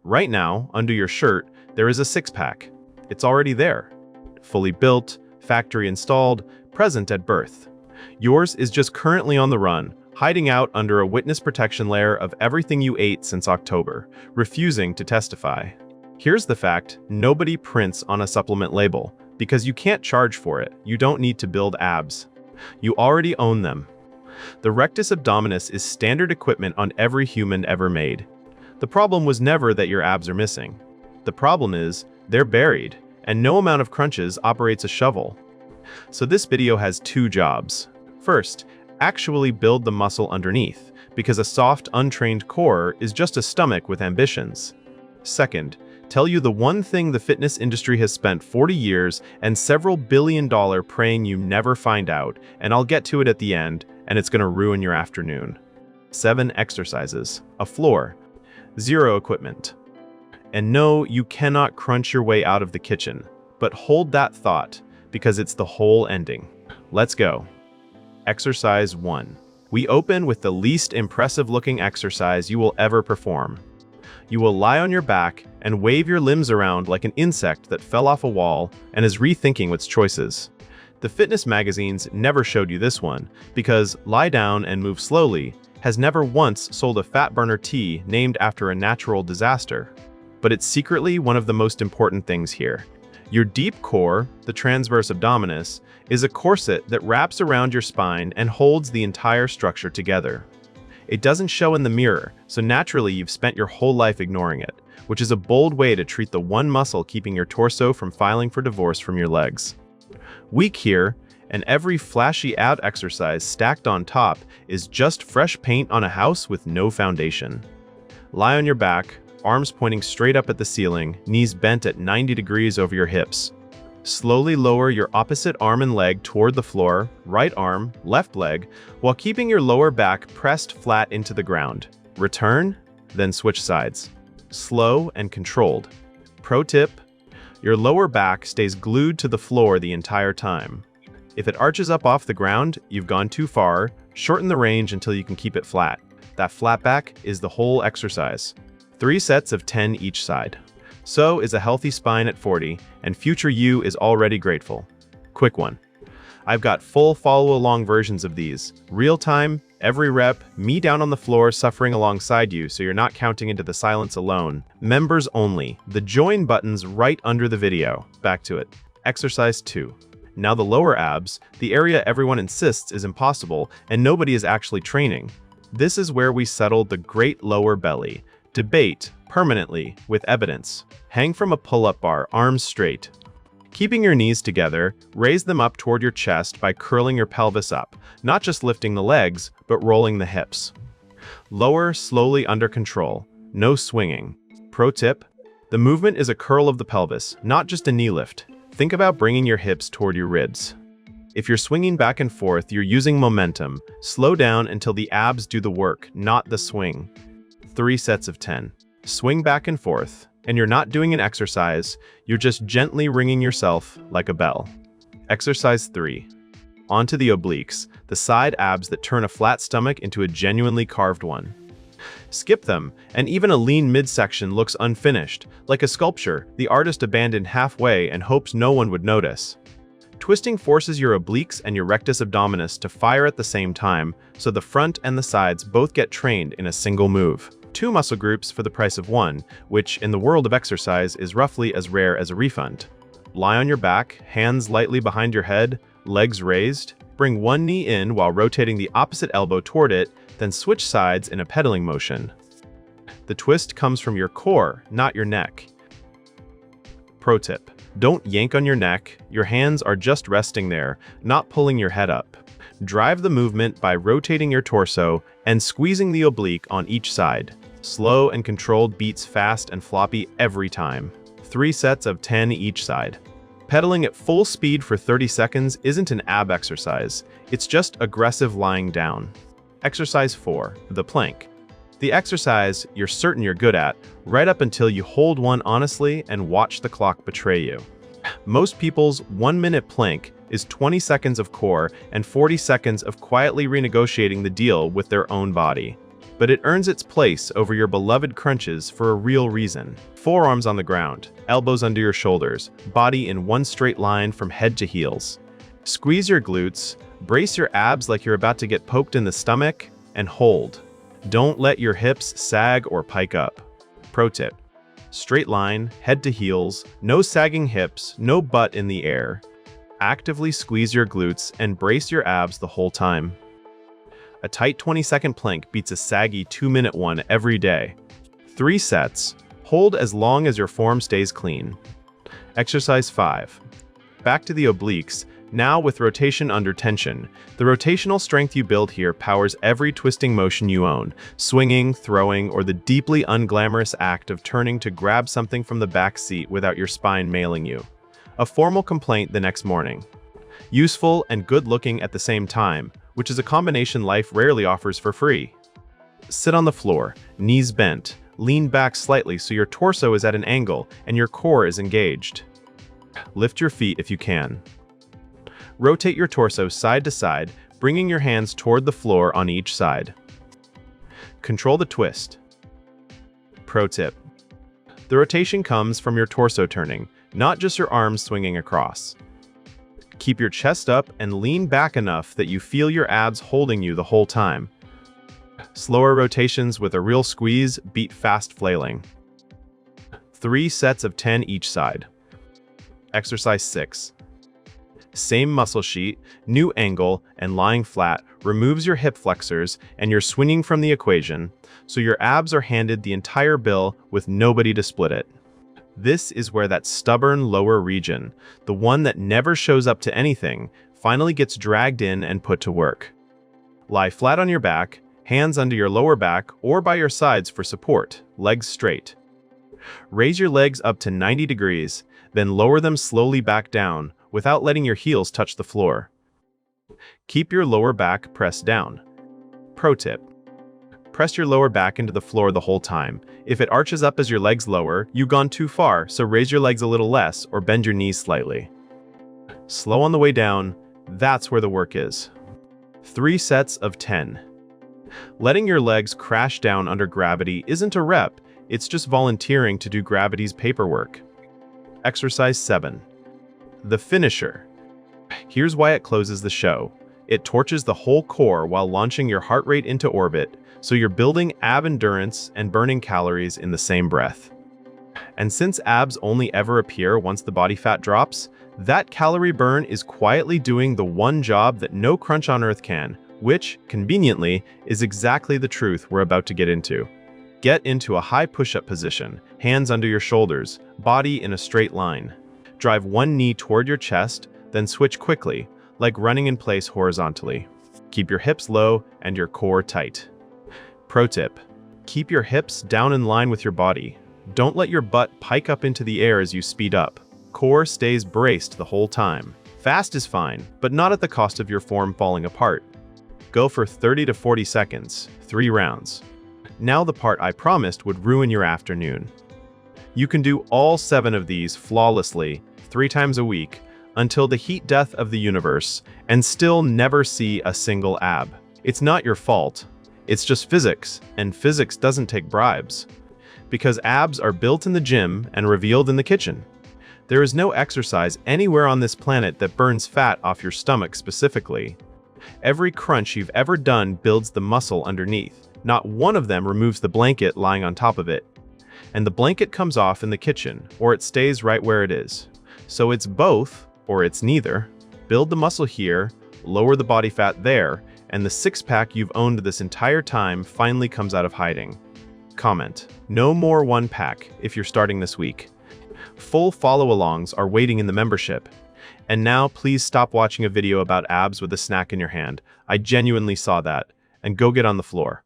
Right now, under your shirt, there is a six-pack. It's already there. Fully built, factory installed, present at birth. Yours is just currently on the run, hiding out under a witness protection layer of everything you ate since October, refusing to testify. Here's the fact: nobody prints on a supplement label, because you can't charge for it. You don't need to build abs. You already own them. The rectus abdominis is standard equipment on every human ever made. The problem was never that your abs are missing. The problem is, they're buried, and no amount of crunches operates a shovel. So this video has two jobs. First, actually build the muscle underneath, because a soft, untrained core is just a stomach with ambitions. Second, tell you the one thing the fitness industry has spent 40 years and several billion-dollar praying you never find out, and I'll get to it at the end, and it's gonna ruin your afternoon. 7 exercises, a floor, 0 equipment. And no, you cannot crunch your way out of the kitchen, but hold that thought, because it's the whole ending. Let's go. Exercise 1. We open with the least impressive-looking exercise you will ever perform. You will lie on your back and wave your limbs around like an insect that fell off a wall and is rethinking its choices. The fitness magazines never showed you this one, because Lie Down and Move Slowly has never once sold a fat burner tea named after a natural disaster. But it's secretly one of the most important things here. Your deep core, the transverse abdominis, is a corset that wraps around your spine and holds the entire structure together. It doesn't show in the mirror, so naturally you've spent your whole life ignoring it, which is a bold way to treat the one muscle keeping your torso from filing for divorce from your legs. Weak here, and every flashy ab exercise stacked on top is just fresh paint on a house with no foundation. Lie on your back, arms pointing straight up at the ceiling, knees bent at 90 degrees over your hips. Slowly lower your opposite arm and leg toward the floor, right arm, left leg, while keeping your lower back pressed flat into the ground. Return, then switch sides. Slow and controlled. Pro tip: your lower back stays glued to the floor the entire time. If it arches up off the ground, you've gone too far. Shorten the range until you can keep it flat. That flat back is the whole exercise. 3 sets of 10 each side. So is a healthy spine at 40, and future you is already grateful. Quick one. I've got full follow-along versions of these. Real time, every rep, me down on the floor suffering alongside you so you're not counting into the silence alone. Members only. The join button's right under the video. Back to it. Exercise 2. Now the lower abs, the area everyone insists is impossible and nobody is actually training. This is where we settled the great lower belly. Debate, permanently, with evidence. Hang from a pull-up bar, arms straight. Keeping your knees together, raise them up toward your chest by curling your pelvis up, not just lifting the legs, but rolling the hips. Lower slowly under control, no swinging. Pro tip: the movement is a curl of the pelvis, not just a knee lift. Think about bringing your hips toward your ribs. If you're swinging back and forth, you're using momentum. Slow down until the abs do the work, not the swing. 3 sets of 10. Swing back and forth, and you're not doing an exercise, you're just gently ringing yourself like a bell. Exercise 3. Onto the obliques, the side abs that turn a flat stomach into a genuinely carved one. Skip them, and even a lean midsection looks unfinished, like a sculpture the artist abandoned halfway and hopes no one would notice. Twisting forces your obliques and your rectus abdominis to fire at the same time, so the front and the sides both get trained in a single move. 2 muscle groups for the price of 1, which in the world of exercise is roughly as rare as a refund. Lie on your back, hands lightly behind your head, legs raised. Bring one knee in while rotating the opposite elbow toward it, then switch sides in a pedaling motion. The twist comes from your core, not your neck. Pro tip: don't yank on your neck, your hands are just resting there, not pulling your head up. Drive the movement by rotating your torso and squeezing the oblique on each side. Slow and controlled beats fast and floppy every time. 3 sets of 10 each side. Pedaling at full speed for 30 seconds isn't an ab exercise, it's just aggressive lying down. Exercise 4, the plank. The exercise you're certain you're good at, right up until you hold one honestly and watch the clock betray you. Most people's 1-minute plank is 20 seconds of core and 40 seconds of quietly renegotiating the deal with their own body. but it earns its place over your beloved crunches for a real reason. Forearms on the ground, elbows under your shoulders, body in one straight line from head to heels. Squeeze your glutes, brace your abs like you're about to get poked in the stomach, and hold. Don't let your hips sag or pike up. Pro tip: straight line, head to heels, no sagging hips, no butt in the air. Actively squeeze your glutes and brace your abs the whole time. A tight 20-second plank beats a saggy 2-minute one every day. 3 sets. Hold as long as your form stays clean. Exercise 5. Back to the obliques, now with rotation under tension. The rotational strength you build here powers every twisting motion you own, swinging, throwing, or the deeply unglamorous act of turning to grab something from the back seat without your spine mailing you. A formal complaint the next morning. Useful and good-looking at the same time, which is a combination life rarely offers for free. Sit on the floor, knees bent, lean back slightly so your torso is at an angle and your core is engaged. Lift your feet if you can. Rotate your torso side to side, bringing your hands toward the floor on each side. Control the twist. Pro tip: the rotation comes from your torso turning, not just your arms swinging across. Keep your chest up and lean back enough that you feel your abs holding you the whole time. Slower rotations with a real squeeze beat fast flailing. 3 sets of 10 each side. Exercise 6. Same muscle sheet, new angle, and lying flat removes your hip flexors and you're swinging from the equation, so your abs are handed the entire bill with nobody to split it. This is where that stubborn lower region, the one that never shows up to anything, finally gets dragged in and put to work. Lie flat on your back, hands under your lower back or by your sides for support, legs straight. Raise your legs up to 90 degrees, then lower them slowly back down without letting your heels touch the floor. Keep your lower back pressed down. Pro tip: press your lower back into the floor the whole time. If it arches up as your legs lower, you've gone too far, so raise your legs a little less or bend your knees slightly. Slow on the way down, that's where the work is. 3 sets of 10. Letting your legs crash down under gravity isn't a rep, it's just volunteering to do gravity's paperwork. Exercise 7. The finisher. Here's why it closes the show. It torches the whole core while launching your heart rate into orbit, so you're building ab endurance and burning calories in the same breath. And since abs only ever appear once the body fat drops, that calorie burn is quietly doing the one job that no crunch on earth can, which, conveniently, is exactly the truth we're about to get into. Get into a high push-up position, hands under your shoulders, body in a straight line. Drive one knee toward your chest, then switch quickly, like running in place horizontally. Keep your hips low and your core tight. Pro tip: keep your hips down in line with your body. Don't let your butt pike up into the air as you speed up. Core stays braced the whole time. Fast is fine, but not at the cost of your form falling apart. Go for 30 to 40 seconds, 3 rounds. Now the part I promised would ruin your afternoon. You can do all 7 of these flawlessly, 3 times a week, until the heat death of the universe, and still never see a single ab. It's not your fault. It's just physics, and physics doesn't take bribes. Because abs are built in the gym and revealed in the kitchen. There is no exercise anywhere on this planet that burns fat off your stomach specifically. Every crunch you've ever done builds the muscle underneath. Not one of them removes the blanket lying on top of it. And the blanket comes off in the kitchen, or it stays right where it is. So it's both, or it's neither. Build the muscle here, lower the body fat there, and the six-pack you've owned this entire time finally comes out of hiding. Comment: no more 1-pack if you're starting this week. Full follow-alongs are waiting in the membership. And now please stop watching a video about abs with a snack in your hand. I genuinely saw that. And go get on the floor.